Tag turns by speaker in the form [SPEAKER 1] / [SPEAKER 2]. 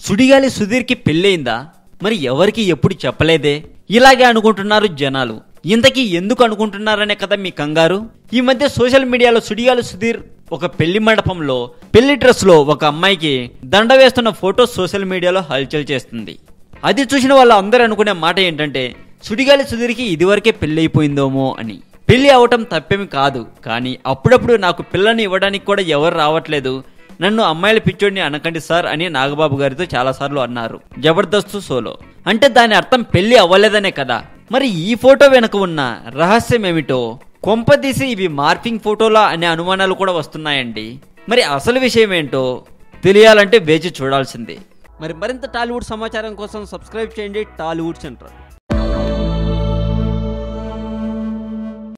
[SPEAKER 1] సుడిగాలి సుధీర్కి పెళ్ళయిందా? మరి ఎవరికి ఎప్పుడు చెప్పలేదే? ఇలాగే అనుకుంటున్నారు జనాలు. ఇంతకీ ఎందుకు అనుకుంటున్నారనే కదా మీ కంగారు. ఈ మధ్య సోషల్ మీడియాలో సుడిగాలి సుధీర్ ఒక పెళ్లి మండపంలో పెళ్లి డ్రెస్ లో ఒక అమ్మాయికి దండ వేస్తున్న ఫోటో సోషల్ మీడియాలో హల్చల్ చేస్తుంది. అది చూసిన వాళ్ళు అందరూ అనుకునే మాట ఏంటంటే సుడిగాలి సుధీర్కి ఇదివరకే పెళ్లి అయిపోయిందేమో అని. పెళ్లి అవటం తప్పేమి కాదు, కానీ అప్పుడప్పుడు నాకు పిల్లని ఇవ్వడానికి కూడా ఎవరు రావట్లేదు, నన్ను అమ్మాయిల పిచ్చోడిని అనకండి సార్ అని నాగబాబు గారితో చాలాసార్లు అన్నారు జబర్దస్త్ షోలో. అంటే దాని అర్థం పెళ్లి అవ్వలేదనే కదా. మరి ఈ ఫోటో వెనక ఉన్న రహస్యం ఏమిటో, కొంపదీసి ఇవి మార్ఫింగ్ ఫోటోలా అనే అనుమానాలు కూడా వస్తున్నాయండి. మరి అసలు విషయం ఏంటో తెలియాలంటే వేచి చూడాల్సిందే. మరి మరింత టాలీవుడ్ సమాచారం కోసం సబ్స్క్రైబ్ చేయండి టాలీవుడ్ సెంటర్.